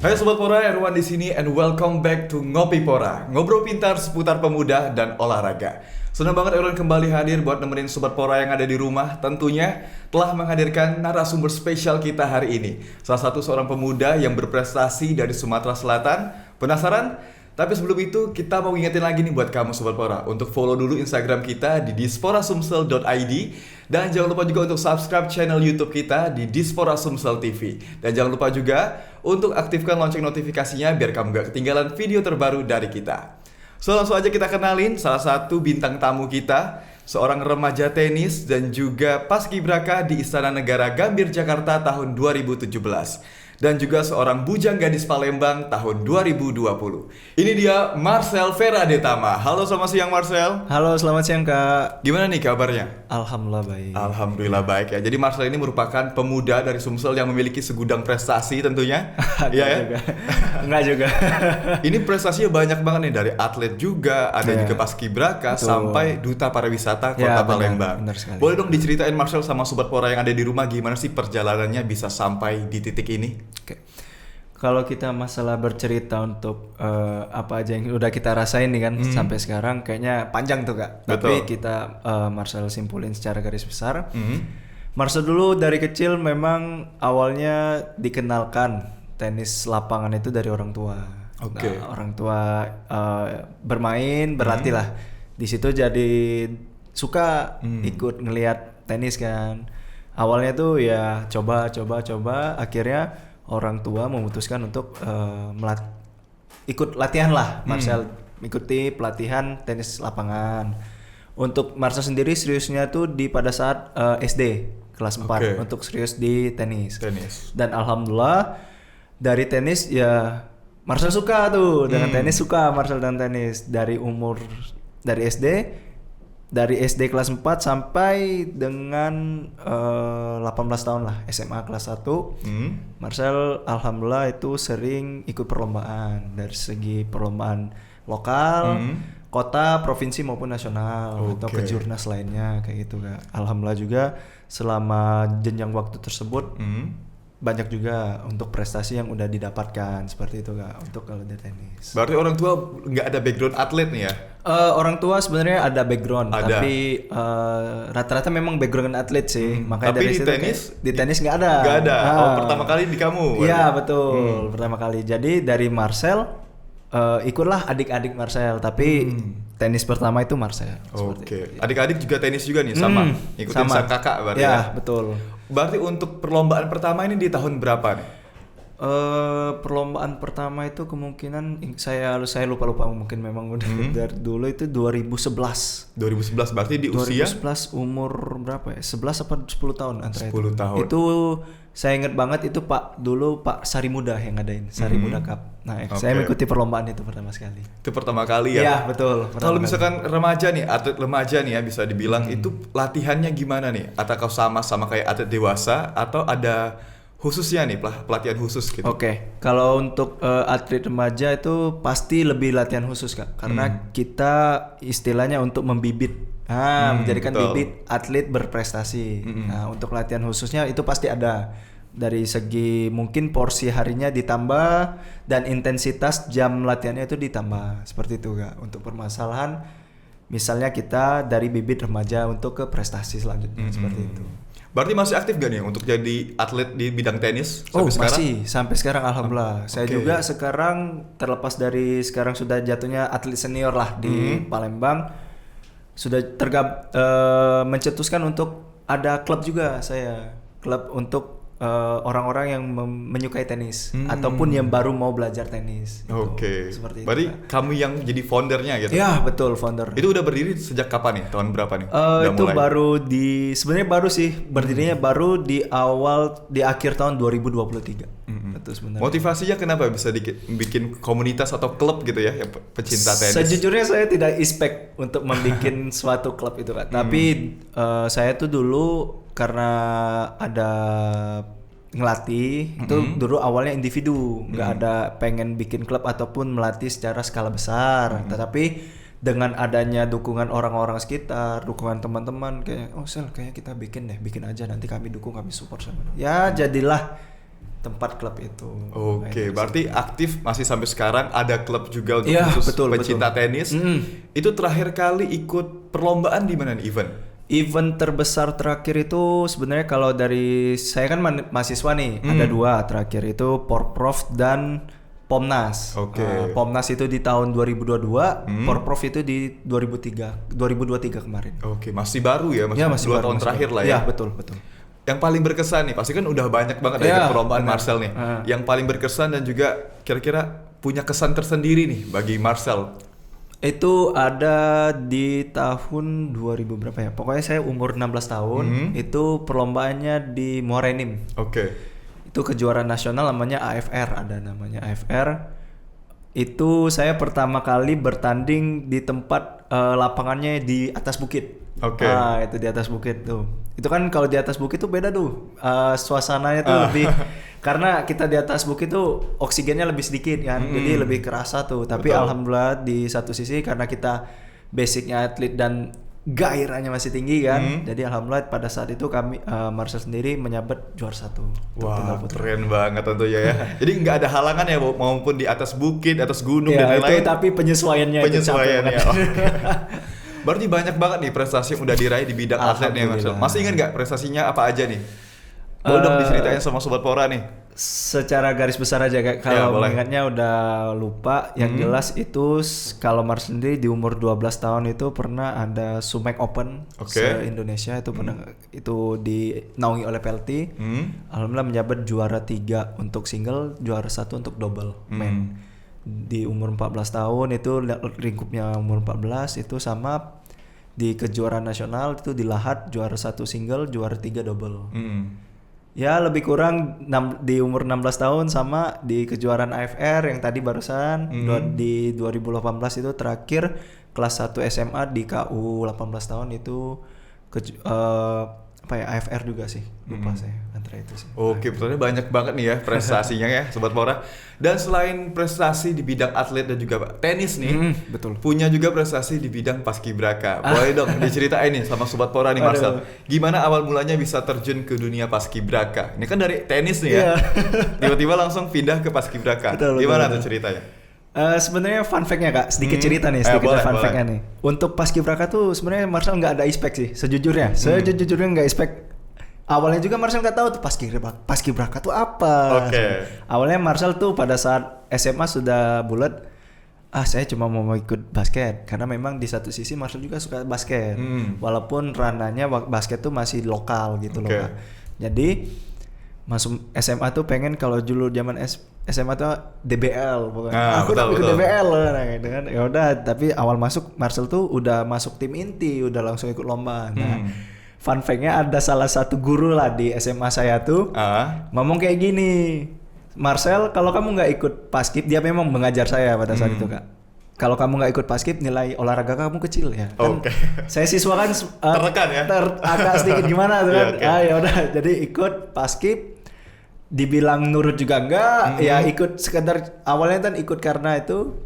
Hai Sobat Pora, Erwan di sini and welcome back to Ngopi Pora. Ngobrol pintar seputar pemuda dan olahraga. Senang banget Erwan kembali hadir buat nemenin Sobat Pora yang ada di rumah. Tentunya telah menghadirkan narasumber spesial kita hari ini. Salah satu seorang pemuda yang berprestasi dari Sumatera Selatan. Penasaran? Tapi sebelum itu kita mau ingetin lagi nih buat kamu Sobat Pora untuk follow dulu Instagram kita di disporasumsel.id dan jangan lupa juga untuk subscribe channel YouTube kita di Dispora Sumsel TV. Dan jangan lupa juga untuk aktifkan lonceng notifikasinya biar kamu gak ketinggalan video terbaru dari kita. So langsung aja kita kenalin salah satu bintang tamu kita, seorang remaja tenis dan juga paskibraka di Istana Negara Gambir Jakarta tahun 2017. Dan juga seorang bujang gadis Palembang tahun 2020. Ini dia Marcel Feradetama. Halo, selamat siang Marcel. Halo, selamat siang Kak. Gimana nih kabarnya? Alhamdulillah baik. Alhamdulillah baik ya. Jadi Marcel ini merupakan pemuda dari Sumsel yang memiliki segudang prestasi tentunya. Iya ya? Enggak juga. Ini prestasinya banyak banget nih, dari atlet juga, ada juga paskibraka sampai duta pariwisata Kota Palembang. Benar sekali. Boleh dong diceritain Marcel sama Sobat Pora yang ada di rumah gimana sih perjalanannya bisa sampai di titik ini? Oke. Kalau kita masalah bercerita untuk apa aja yang udah kita rasain nih kan sampai sekarang kayaknya panjang tuh Kak. Betul. Tapi kita Marcel simpulin secara garis besar. Marcel dulu dari kecil memang awalnya dikenalkan tenis lapangan itu dari orang tua. Oke. Nah, orang tua bermain, berlatih lah. Di situ jadi suka ikut ngelihat tenis kan. Awalnya tuh ya coba, akhirnya orang tua memutuskan untuk ikut latihan lah. Marcel mengikuti pelatihan tenis lapangan. Untuk Marcel sendiri seriusnya tuh pada saat SD kelas 4 untuk serius di tenis. Dan alhamdulillah dari tenis ya Marcel suka tuh dengan tenis, suka Marcel dan tenis dari SD kelas 4 sampai dengan 18 tahun lah, SMA kelas 1. Marcel alhamdulillah itu sering ikut perlombaan dari segi perlombaan lokal, kota, provinsi maupun nasional atau kejurnas lainnya kayak gitu Kak. Alhamdulillah juga selama jenjang waktu tersebut banyak juga untuk prestasi yang udah didapatkan seperti itu Kak untuk kalau di tenis. Berarti orang tua nggak ada background atlet nih ya? Orang tua sebenarnya ada background, tapi rata-rata memang background atlet sih. Makanya tapi dari di tenis nggak ada. Nggak ada. Pertama kali di kamu? Iya betul, pertama kali. Jadi dari Marcel ikutlah adik-adik Marcel, tapi tenis pertama itu Marcel. Oke. Adik-adik juga tenis juga nih sama, ikutin sang kakak berarti ya? Betul. Berarti untuk perlombaan pertama ini di tahun berapa nih? Perlombaan pertama itu kemungkinan saya lupa mungkin memang udah dari dulu itu 2011. 2011 berarti di usia 2011 umur berapa ya? 11 apa 10 tahun antara 10 tahun. Itu saya ingat banget itu Pak Sari Muda yang ngadain, Sari Muda Cup. Nah, saya mengikuti perlombaan itu pertama sekali. Itu pertama kali ya? Iya, betul. Kalau misalkan remaja nih, atlet remaja nih ya bisa dibilang itu latihannya gimana nih? Atau sama kayak atlet dewasa atau ada khususnya nih pelatihan khusus gitu? Oke. Kalau untuk atlet remaja itu pasti lebih latihan khusus Kak, karena kita istilahnya untuk menjadikan bibit atlet berprestasi. Nah, untuk latihan khususnya itu pasti ada. Dari segi mungkin porsi harinya ditambah dan intensitas jam latihannya itu ditambah. Seperti itu Kak. Untuk permasalahan misalnya kita dari bibit remaja untuk ke prestasi selanjutnya seperti itu. Berarti masih aktif gak nih untuk jadi atlet di bidang tenis sampai sekarang? Masih sampai sekarang alhamdulillah. Saya juga sekarang terlepas dari sekarang sudah jatuhnya atlet senior lah di Palembang, sudah mencetuskan untuk ada klub juga saya, klub untuk orang-orang yang menyukai tenis ataupun yang baru mau belajar tenis. Oke. Seperti berarti itu. Kamu yang jadi foundernya gitu? Ya betul, founder. Itu udah berdiri sejak kapan nih? Tahun berapa nih? Itu mulai? Sebenarnya baru sih, berdirinya baru di akhir tahun 2023. Betul sebenarnya. Motivasinya kenapa bisa bikin komunitas atau klub gitu ya, yang pecinta tenis? Sejujurnya saya tidak expect untuk membuat suatu klub itu Kak. Tapi saya tuh dulu karena ada ngelatih itu dulu awalnya individu, nggak ada pengen bikin klub ataupun melatih secara skala besar. Tetapi dengan adanya dukungan orang-orang sekitar, dukungan teman-teman kayak Sel kayak kita bikin aja, nanti kami dukung, kami support sama. Ya jadilah tempat klub itu. Oke, berarti aktif masih sampai sekarang, ada klub juga untuk Iya, khusus betul, pecinta tenis. Itu terakhir kali ikut perlombaan di mana nih, event? Event terbesar terakhir itu sebenarnya kalau dari saya kan mahasiswa nih, ada 2 terakhir itu Porprov dan Pomnas. Oke. Pomnas itu di tahun 2022, Porprov itu di 2023 kemarin. Oke, masih baru ya, Ya, masih 2 baru, tahun masih terakhir baru. lah ya. Betul. Yang paling berkesan nih, pasti kan udah banyak banget Ya, ya perlombaan benar. Marcel nih. Yang paling berkesan dan juga kira-kira punya kesan tersendiri nih bagi Marcel. Itu ada di tahun 2000 berapa ya? Pokoknya saya umur 16 tahun, itu perlombaannya di Morenim. Oke. Itu kejuaraan nasional namanya AFR, ada namanya AFR. Itu saya pertama kali bertanding di tempat lapangannya di atas bukit. Oke. Itu di atas bukit tuh. Itu kan kalau di atas bukit tuh beda tuh. Suasananya tuh lebih karena kita di atas bukit tuh oksigennya lebih sedikit kan. Jadi lebih kerasa tuh. Tapi Betul. alhamdulillah di satu sisi karena kita basicnya atlet dan gairahnya masih tinggi kan. Jadi alhamdulillah pada saat itu kami Marcel sendiri menyabet juara 1. Wah, keren banget tentunya ya. Jadi nggak ada halangan ya, maupun di atas bukit, atas gunung dan Ya, lain-lain. itu tapi penyesuaiannya itu capek Penyesuaiannya. banget. Oke. Berarti banyak banget nih prestasi yang udah diraih di bidang atlet nih, Marcel. Alhamdulillah. Masih ingat nggak prestasinya apa aja nih? Boleh dong diceritain sama Sobat Pora nih. Secara garis besar aja Kak. Ya, Kalau boleh. mengingatnya udah lupa. Yang jelas itu kalau Marcel sendiri di umur 12 tahun itu pernah ada Sumek Open Oke. se-Indonesia itu pernah itu dinaungi oleh PLT. Alhamdulillah menjabat juara 3 untuk single, juara 1 untuk double men. Di umur 14 tahun itu lingkupnya umur 14 itu sama di kejuaraan nasional itu di Lahat juara 1 single, juara 3 double. Ya lebih kurang di umur 16 tahun sama di kejuaraan AFR yang tadi barusan di 2018 itu terakhir kelas 1 SMA di KU 18 tahun itu AFR juga sih, lupa saya antara itu sih. Oke, betulnya banyak banget nih ya prestasinya ya Sobat Pora. Dan selain prestasi di bidang atlet dan juga tenis nih, Betul. punya juga prestasi di bidang paskibraka. Boleh dong diceritain nih sama Sobat Pora nih, Marcel. Gimana awal mulanya bisa terjun ke dunia paskibraka? Ini kan dari tenis nih ya. Tiba-tiba langsung pindah ke paskibraka. Betul, Gimana betul. tuh ceritanya? Sebenarnya fun fact-nya Kak, sedikit cerita nih, sedikit boleh, fun boleh. fact-nya nih. Untuk paskibraka tuh sebenarnya Marcel nggak ada expect sih, sejujurnya. Sejujurnya nggak expect. Awalnya juga Marcel nggak tahu tuh paskibraka tuh apa. Oke. Awalnya Marcel tuh pada saat SMA sudah bulat, saya cuma mau ikut basket karena memang di satu sisi Marcel juga suka basket. Walaupun ranahnya basket tuh masih lokal gitu loh Oke. Kak. Jadi masuk SMA tuh pengen kalau dulu zaman SMA tuh DBL pokoknya. Aku udah ikut betul. DBL nah, gitu kan. Ya udah, tapi awal masuk Marcel tuh udah masuk tim inti, udah langsung ikut lomba. Nah, fun fact-nya ada salah satu guru lah di SMA saya tuh ngomong kayak gini, Marcel kalau kamu nggak ikut paskib, dia memang mengajar saya pada saat itu Kak. Kalau kamu nggak ikut paskib, nilai olahraga kamu kecil ya. Kan saya siswa kan Tertekan ya? agak sedikit gimana tuh kan. Iya, oke. Ya udah, jadi ikut paskib. Dibilang nurut juga enggak, ya ikut sekedar awalnya kan ikut karena itu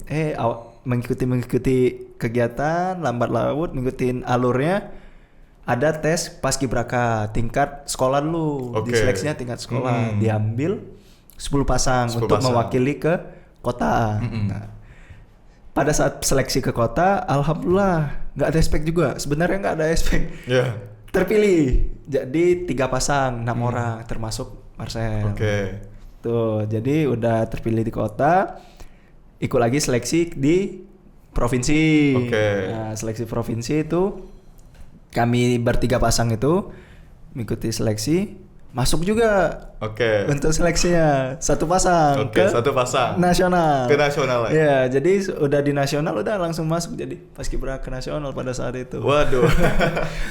mengikuti kegiatan lambat laut, ngikutin alurnya. Ada tes paskibraka tingkat sekolah dulu, Oke. diseleksinya tingkat sekolah, diambil 10 pasang 10 untuk pasang. mewakili ke kota. Nah, pada saat seleksi ke kota, alhamdulillah nggak ada expect juga. Sebenarnya nggak ada expect. Ya. Terpilih jadi 3 pasang 6 orang termasuk Marcel. Oke. Tuh, jadi udah terpilih di kota, ikut lagi seleksi di provinsi. Oke. Nah, seleksi provinsi itu kami bertiga pasang itu mengikuti seleksi, masuk juga Oke. untuk seleksinya 1 pasang Oke, ke 1 pasang. nasional. Ke nasional ya? Iya, jadi udah di nasional udah langsung masuk jadi paskibraka nasional pada saat itu. Waduh.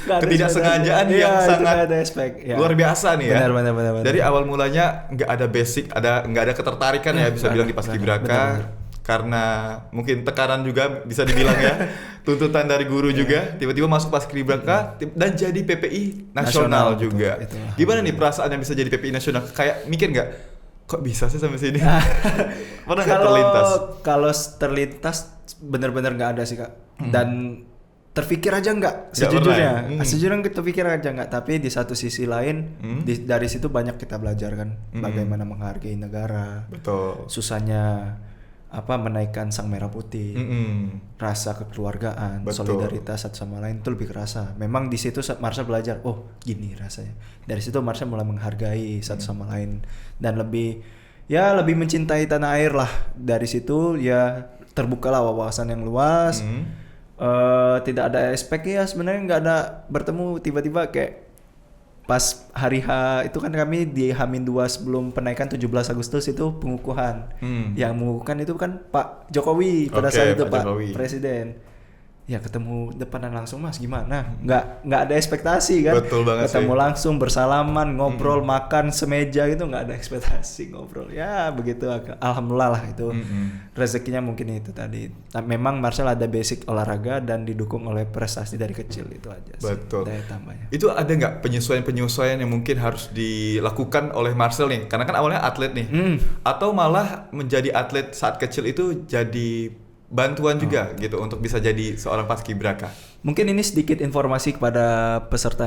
Nggak ada Ketidaksengajaan expect. yang Iya, itu sangat nggak ada expect. Ya. luar biasa nih ya. Benar. Dari awal mulanya nggak ada basic, nggak ada ketertarikan ya bisa nggak bilang ada, di paskibraka. benar. Karena mungkin tekanan juga bisa dibilang ya, tuntutan dari guru juga, tiba-tiba masuk paskibraka dan jadi PPI nasional Nasional, juga. betul. Gimana nih perasaan yang bisa jadi PPI nasional? Kayak mikir nggak, kok bisa sih sampai sini? Pernah nggak terlintas? Kalau terlintas benar-benar nggak ada sih Kak. Dan terpikir aja nggak Nggak sejujurnya. pernah ya? Sejujurnya kita pikir aja nggak, tapi di satu sisi lain dari situ banyak kita belajar kan bagaimana menghargai negara. Betul. Susahnya menaikkan sang merah putih. Rasa kekeluargaan, Betul. solidaritas satu sama lain itu lebih kerasa. Memang di situ Marcel belajar, oh gini rasanya. Dari situ Marcel mulai menghargai satu sama lain dan lebih mencintai tanah air lah. Dari situ ya terbukalah wawasan yang luas. Tidak ada expect ya, sebenarnya nggak ada bertemu tiba-tiba kayak pas hari H itu kan kami di H-2 sebelum penaikan 17 Agustus itu pengukuhan. Yang mengukuhkan itu kan Pak Jokowi pada saat itu Pak Jokowi. Presiden. Ya ketemu depanan langsung Mas gimana? Nggak ada ekspektasi kan? Betul banget ketemu sih. langsung bersalaman ngobrol makan semeja gitu, nggak ada ekspektasi ngobrol ya begitu. Alhamdulillah lah itu rezekinya mungkin itu tadi. Memang Marcel ada basic olahraga dan didukung oleh prestasi dari kecil itu aja sih. Betul. Daya tambahnya. Itu ada nggak penyesuaian-penyesuaian yang mungkin harus dilakukan oleh Marcel nih? Karena kan awalnya atlet nih, atau malah menjadi atlet saat kecil itu jadi bantuan juga gitu untuk bisa jadi seorang paskibraka. Mungkin ini sedikit informasi kepada peserta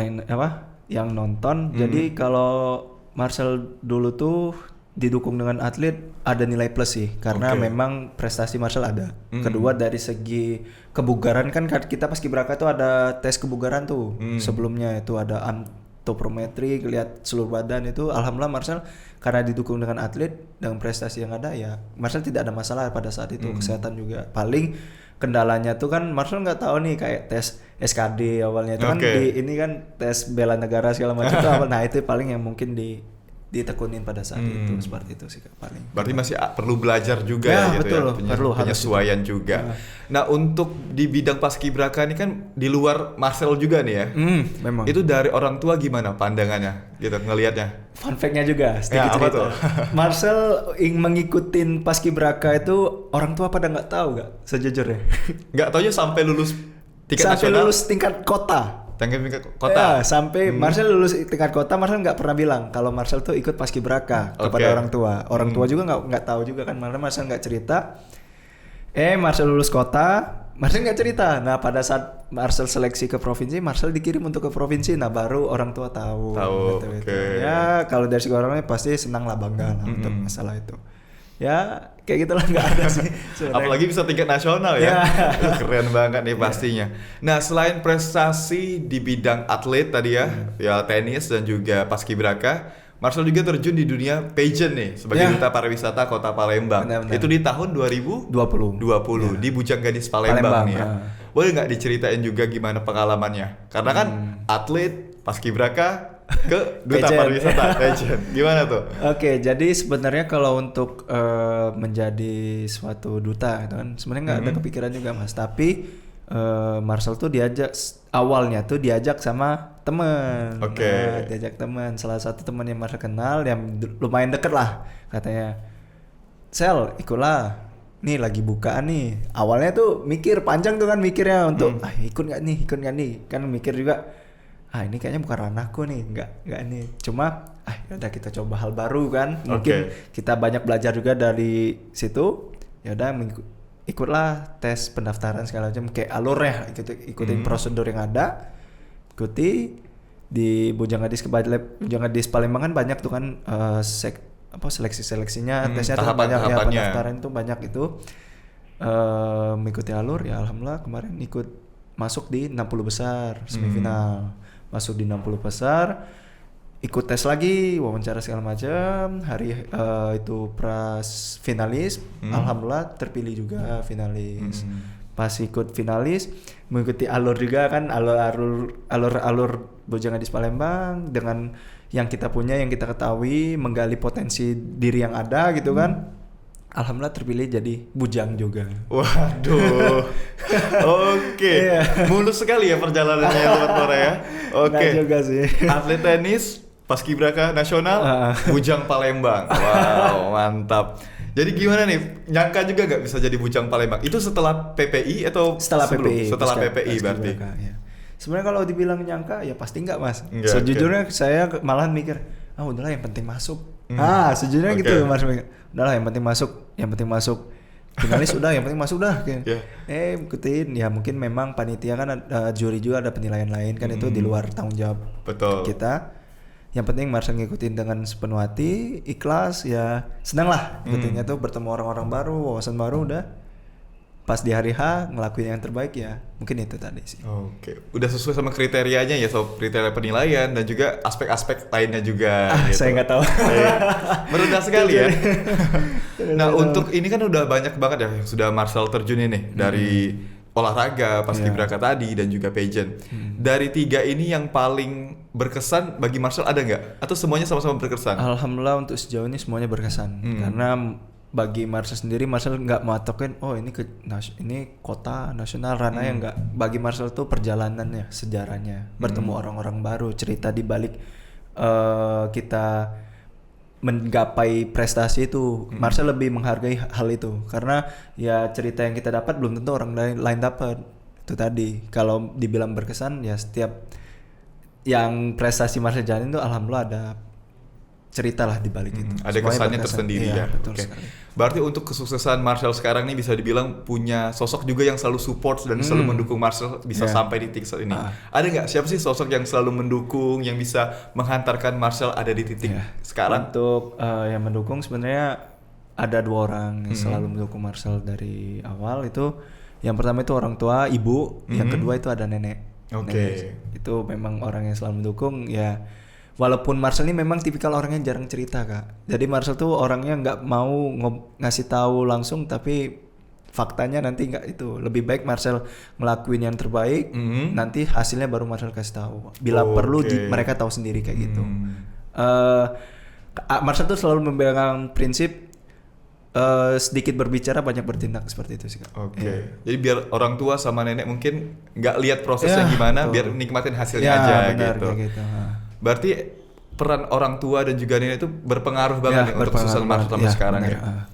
yang nonton. Jadi kalau Marcel dulu tuh didukung dengan atlet ada nilai plus sih karena memang prestasi Marcel ada. Kedua dari segi kebugaran kan kita paskibraka tuh ada tes kebugaran tuh. Sebelumnya itu ada antropometri lihat seluruh badan itu. Alhamdulillah Marcel karena didukung dengan atlet dengan prestasi yang ada ya Marcel tidak ada masalah pada saat itu. Kesehatan juga paling kendalanya tuh kan Marcel nggak tahu nih kayak tes SKD awalnya itu kan ini kan tes bela negara segala macam itu awal. Nah itu paling yang mungkin ditekunin pada saat itu seperti itu sih paling. Berarti masih perlu belajar juga ya, gitu betul, perlu penyesuaian juga. Nah untuk di bidang paskibraka ini kan di luar Marcel juga nih ya. Memang. Itu dari orang tua gimana pandangannya gitu ngelihatnya? Fun fact-nya juga sedikit apa cerita. tuh? Marcel mengikutin paskibraka itu orang tua pada nggak tahu nggak sejujurnya. Nggak taunya sampai lulus tingkat sampai nasional. lulus tingkat kota. Tingkat kota. Ya, sampai Marcel lulus tingkat kota, Marcel nggak pernah bilang kalau Marcel tuh ikut paskibraka kepada orang tua. Orang tua juga nggak tahu juga kan, Marcel nggak cerita. Marcel lulus kota, Marcel nggak cerita. Nah pada saat Marcel seleksi ke provinsi, Marcel dikirim untuk ke provinsi. Nah baru orang tua tahu. Gitu. Ya kalau dari segi orangnya pasti senang lah, bangga lah untuk masalah itu. Ya kayak gitulah, nggak ada sih sebenarnya. Apalagi bisa tingkat nasional ya. Keren banget nih pastinya. Nah selain prestasi di bidang atlet tadi ya tenis dan juga paskibraka, Marcel juga terjun di dunia pageant nih sebagai duta pariwisata Kota Palembang. Benar. Itu di tahun 2020 di Bujang Gadis Palembang nih ya. Boleh nggak diceritain juga gimana pengalamannya? Karena kan atlet paskibraka ke duta pariwisata pageant. Gimana tuh? Oke, jadi sebenarnya kalau untuk menjadi suatu duta itu kan sebenarnya nggak ada kepikiran juga Mas. Tapi Marcel tuh awalnya diajak sama teman. Diajak teman. Salah satu teman yang Marcel kenal yang lumayan deket lah, katanya, "Sel, ikutlah. Nih lagi bukaan nih." Awalnya tuh mikir panjang tuh kan mikirnya untuk ikut nggak nih, kan mikir juga. Ini kayaknya bukan ranahku nih, nggak nih. Cuma, yaudah kita coba hal baru kan. Mungkin kita banyak belajar juga dari situ. Yaudah ikutlah tes pendaftaran segala macam, kayak alurnya, ikutin prosedur yang ada. Ikuti di Bujang Gadis Palembang kan banyak tuh kan seleksinya, tesnya tuh banyak ya, pendaftaran itu banyak itu. Mengikuti alur ya alhamdulillah kemarin ikut masuk di 60 besar semifinal. Masuk di 60 besar, ikut tes lagi, wawancara segala macam. Hari itu pras finalis, alhamdulillah terpilih juga finalis. Pas ikut finalis, mengikuti alur juga kan, alur Bujang Gadis Palembang dengan yang kita punya, yang kita ketahui, menggali potensi diri yang ada gitu kan. Alhamdulillah terpilih jadi bujang juga. Waduh. Mulus sekali ya perjalanannya Sobat Pora ya. Nggak juga sih. Atlet tenis paskibraka nasional Bujang Palembang. Wow, mantap. Jadi gimana nih? Nyangka juga nggak bisa jadi Bujang Palembang? Itu setelah PPI atau setelah PPI? Setelah PPI berarti. Ya. Sebenarnya kalau dibilang nyangka ya pasti nggak Mas. Sejujurnya saya malahan mikir, udahlah yang penting masuk. Sejujurnya gitu Mas. Udahlah yang penting masuk, finalis udah, yang penting masuk dah kayak. Yeah. Ikutin ya, mungkin memang panitia kan ada juri juga, ada penilaian lain kan, itu di luar tanggung jawab Betul. kita. Yang penting Marcel ngikutin dengan sepenuh hati, ikhlas, ya senang lah ikutinnya tuh, bertemu orang-orang baru, wawasan baru, udah pas di hari H ngelakuin yang terbaik ya, mungkin itu tadi sih. Oke, udah sesuai sama kriterianya ya, so kriteria penilaian dan juga aspek-aspek lainnya juga. Gitu. Saya nggak tahu. Merendah sekali ya. Nah untuk ini kan udah banyak banget ya yang sudah Marcel terjun ini dari olahraga, paskibraka tadi dan juga pageant. Dari 3 ini yang paling berkesan bagi Marcel ada nggak? Atau semuanya sama-sama berkesan? Alhamdulillah untuk sejauh ini semuanya berkesan, karena bagi Marcel sendiri, Marcel nggak matokin ini kota nasional ranah yang nggak. Bagi Marcel tuh perjalanannya, sejarahnya, bertemu orang-orang baru, cerita di balik kita menggapai prestasi itu. Marcel lebih menghargai hal itu, karena ya cerita yang kita dapat belum tentu orang lain dapat. Itu tadi, kalau dibilang berkesan ya setiap yang prestasi Marcel jalanin itu alhamdulillah ada cerita lah di balik itu. Ada Semuanya kesannya berkesan. tersendiri Iya, ya. betul Oke. sekali. Berarti untuk kesuksesan Marcel sekarang nih bisa dibilang punya sosok juga yang selalu support dan selalu mendukung Marcel bisa sampai di titik saat ini. Ada nggak siapa sih sosok yang selalu mendukung, yang bisa menghantarkan Marcel ada di titik sekarang? Untuk yang mendukung sebenarnya ada 2 orang yang selalu mendukung Marcel dari awal itu. Yang pertama itu orang tua, ibu. Yang kedua itu ada nenek. Oke. Nenek. Itu memang orang yang selalu mendukung ya. Walaupun Marcel ini memang tipikal orang yang jarang cerita, Kak. Jadi Marcel tuh orangnya nggak mau ngasih tahu langsung, tapi faktanya nanti nggak itu. Lebih baik Marcel ngelakuin yang terbaik, nanti hasilnya baru Marcel kasih tahu. Bila perlu mereka tahu sendiri kayak gitu. Marcel tuh selalu memegang prinsip sedikit berbicara banyak bertindak, seperti itu sih, Kak. Oke. Jadi biar orang tua sama nenek mungkin nggak lihat prosesnya gimana, biar nikmatin hasilnya aja benar, gitu. Kayak gitu. Berarti peran orang tua dan juga nenek itu berpengaruh banget nih untuk kesuksesan Marcel sampai sekarang benar. ya.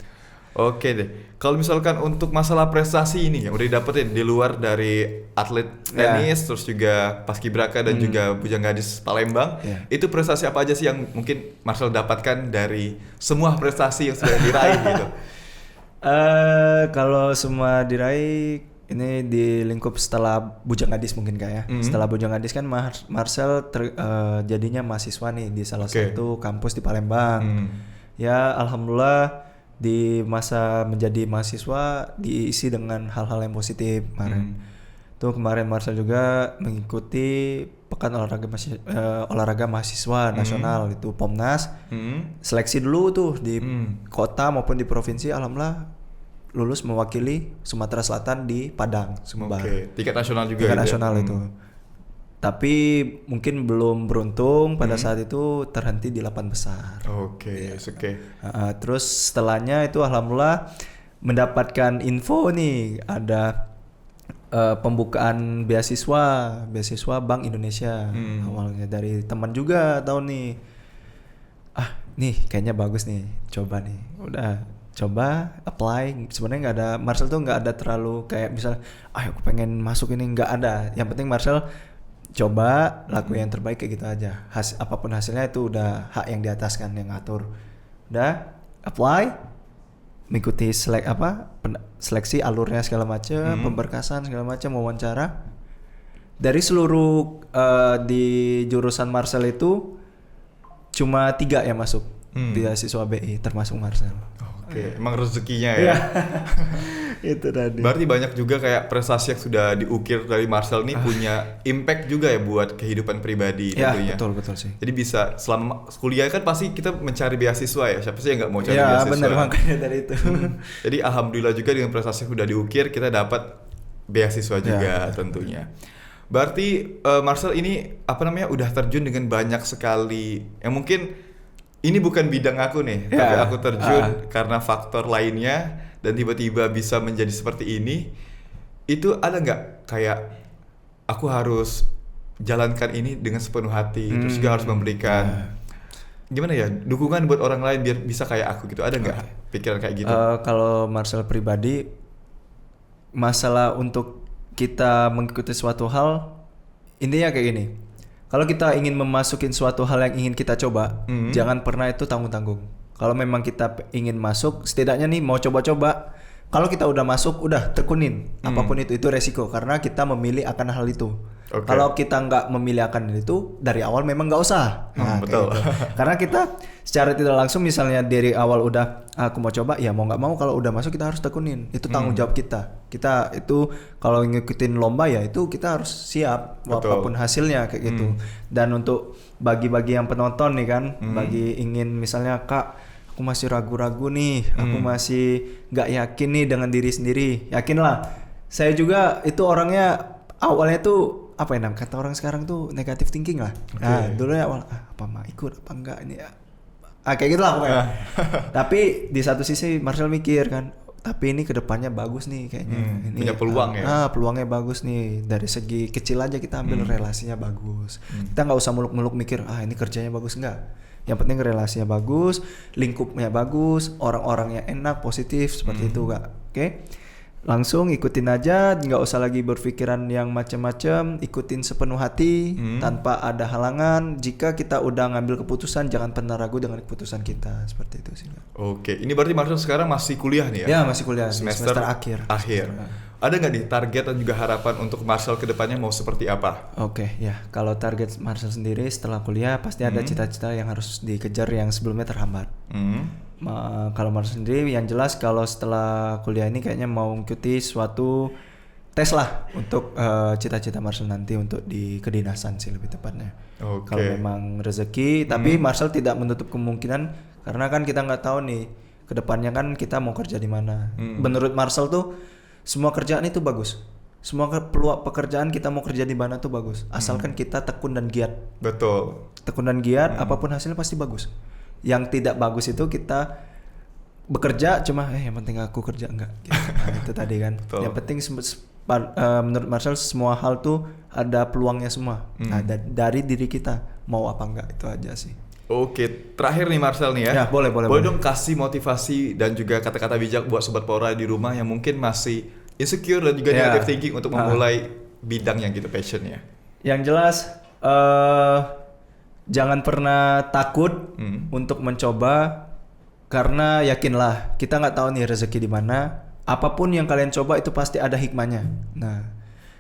Oke deh. Kalau misalkan untuk masalah prestasi ini yang udah didapetin di luar dari atlet tenis, terus juga paskibraka dan juga Bujang Gadis Palembang, itu prestasi apa aja sih yang mungkin Marcel dapatkan dari semua prestasi yang sudah diraih gitu? Kalau semua diraih ini di lingkup setelah Bujang Gadis mungkin, Kak ya. Setelah Bujang Gadis kan Marcel jadinya mahasiswa nih di salah satu kampus di Palembang. Ya alhamdulillah di masa menjadi mahasiswa diisi dengan hal-hal yang positif kemarin. Tuh kemarin Marcel juga mengikuti Pekan Olahraga Mahasiswa Nasional itu Pomnas. Seleksi dulu tuh di kota maupun di provinsi, alhamdulillah lulus mewakili Sumatera Selatan di Padang, Sumbar. Tingkat nasional juga. Tingkat nasional itu. Tapi mungkin belum beruntung pada saat itu terhenti di 8 besar. Oke. Terus setelahnya itu alhamdulillah mendapatkan info nih ada pembukaan beasiswa Bank Indonesia awalnya dari teman juga tahu nih. Nih kayaknya bagus nih, coba nih. Udah coba apply. Sebenarnya nggak ada, Marcel tuh nggak ada terlalu kayak misalnya aku pengen masuk ini, nggak ada. Yang penting Marcel coba lakuin yang terbaik kayak gitu aja. Apapun hasilnya itu udah hak yang di atas kan yang ngatur. Udah apply, mengikuti seleksi alurnya segala macam, pemberkasan segala macam, wawancara. Dari seluruh di jurusan Marcel itu cuma 3 yang masuk di siswa BI termasuk Marcel. Oke, emang rezekinya ya. Itu tadi. Berarti banyak juga kayak prestasi yang sudah diukir dari Marcel nih punya impact juga ya buat kehidupan pribadi tentunya. Betul sih. Jadi bisa selama kuliah kan pasti kita mencari beasiswa ya. Siapa sih yang nggak mau cari Ya beasiswa? benar, makanya dari itu. Jadi alhamdulillah juga dengan prestasi yang sudah diukir kita dapat beasiswa juga tentunya. Berarti Marcel ini udah terjun dengan banyak sekali yang mungkin ini bukan bidang aku nih, tapi aku terjun karena faktor lainnya dan tiba-tiba bisa menjadi seperti ini. Itu ada nggak kayak aku harus jalankan ini dengan sepenuh hati, terus juga harus memberikan gimana ya dukungan buat orang lain biar bisa kayak aku gitu. Ada nggak pikiran kayak gitu? Kalau Marcel pribadi, masalah untuk kita mengikuti suatu hal intinya kayak gini. Kalau kita ingin memasukin suatu hal yang ingin kita coba, jangan pernah itu tanggung-tanggung. Kalau memang kita ingin masuk, setidaknya nih mau coba-coba, Kalau kita udah masuk, udah tekunin apapun itu resiko karena kita memilih akan hal itu. Oke. Kalau kita nggak memilih akan itu dari awal memang nggak usah. Nah, betul. kayak gitu. Karena kita secara tidak langsung misalnya dari awal udah aku mau coba, ya mau nggak mau kalau udah masuk kita harus tekunin. Itu tanggung jawab kita. Kita itu kalau ngikutin lomba ya itu kita harus siap apapun hasilnya kayak gitu. Dan untuk bagi-bagi yang penonton nih kan, bagi ingin misalnya Kak, aku masih ragu-ragu nih, aku masih nggak yakin nih dengan diri sendiri. Yakinlah, saya juga itu orangnya awalnya tuh apa ya kata orang sekarang tuh negative thinking lah. Nah dulu ya awal apa mah ikut apa enggak ini ya. Kayak gitu lah pokoknya. Tapi di satu sisi Marcel mikir kan, tapi ini kedepannya bagus nih kayaknya. Ini punya peluang ya. Peluangnya bagus nih, dari segi kecil aja kita ambil relasinya bagus. Kita nggak usah muluk-muluk mikir ini kerjanya bagus enggak. Yang penting relasinya bagus, lingkupnya bagus, orang-orangnya enak, positif seperti itu Kak. Oke. Langsung ikutin aja, nggak usah lagi berpikiran yang macam-macam, ikutin sepenuh hati tanpa ada halangan. Jika kita udah ngambil keputusan, jangan pernah ragu dengan keputusan kita, seperti itu sih. Oke, ini berarti Marcel sekarang masih kuliah nih ya? Ya masih kuliah, semester akhir. Ada nggak nih target dan juga harapan untuk Marcel kedepannya mau seperti apa? Oke, ya kalau target Marcel sendiri setelah kuliah pasti ada cita-cita yang harus dikejar yang sebelumnya terhambat. Kalau Marcel sendiri yang jelas kalau setelah kuliah ini kayaknya mau mengikuti suatu tes lah untuk cita-cita Marcel nanti untuk di kedinasan sih lebih tepatnya. Kalau memang rezeki, tapi Marcel tidak menutup kemungkinan karena kan kita nggak tahu nih kedepannya kan kita mau kerja di mana. Menurut Marcel tuh semua kerjaan itu bagus. Semua peluang pekerjaan kita mau kerja di mana tuh bagus. Asalkan kita tekun dan giat. Betul. Tekun dan giat, apapun hasilnya pasti bagus. Yang tidak bagus itu kita bekerja cuma yang penting aku kerja enggak. Gitu. Nah, itu tadi kan. Yang penting menurut Marcel semua hal tuh ada peluangnya semua. Nah, dari diri kita mau apa enggak itu aja sih. Oke, terakhir nih Marcel nih ya. Ya, boleh. Boleh dong kasih motivasi dan juga kata-kata bijak buat Sobat Pora di rumah yang mungkin masih insecure dan juga negative thinking untuk memulai bidang yang gitu passionnya. Yang jelas jangan pernah takut untuk mencoba karena yakinlah kita nggak tahu nih rezeki di mana. Apapun yang kalian coba itu pasti ada hikmahnya. Nah,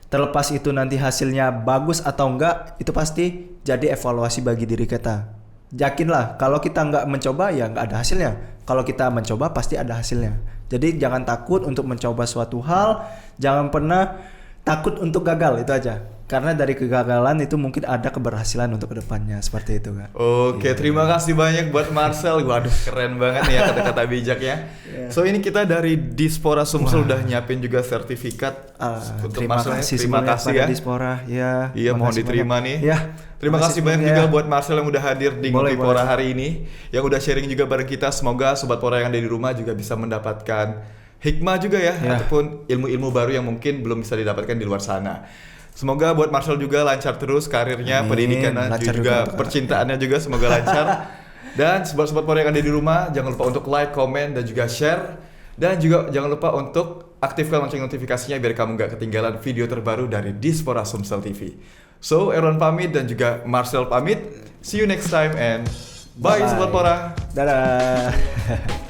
terlepas itu nanti hasilnya bagus atau enggak, itu pasti jadi evaluasi bagi diri kita. Yakinlah kalau kita nggak mencoba ya nggak ada hasilnya. Kalau kita mencoba pasti ada hasilnya. Jadi jangan takut untuk mencoba suatu hal, jangan pernah takut untuk gagal, itu aja. Karena dari kegagalan itu mungkin ada keberhasilan untuk kedepannya, seperti itu Kak. Oke, terima kasih banyak buat Marcel. Waduh, keren banget nih ya kata-kata bijaknya. So ini kita dari Dispora Sumsel udah nyiapin juga sertifikat untuk terima Marcel. kasih Terima kasih ya. Dispora. Iya, mohon diterima nih. Ya. Terima kasih banyak juga buat Marcel yang udah hadir di Ngopi Pora hari ini, yang udah sharing juga bareng kita. Semoga Sobat Pora yang ada di rumah juga bisa mendapatkan hikmah juga ya, ataupun ilmu-ilmu baru yang mungkin belum bisa didapatkan di luar sana. Semoga buat Marcel juga lancar terus karirnya, pendidikannya juga percintaannya juga semoga lancar. Dan sobat-sobat Pora yang ada di rumah, jangan lupa untuk like, komen, dan juga share. Dan juga jangan lupa untuk aktifkan lonceng notifikasinya biar kamu gak ketinggalan video terbaru dari Dispora Sumsel TV. So, Erwan pamit dan juga Marcel pamit. See you next time and bye. Sobat Pora. Dadah.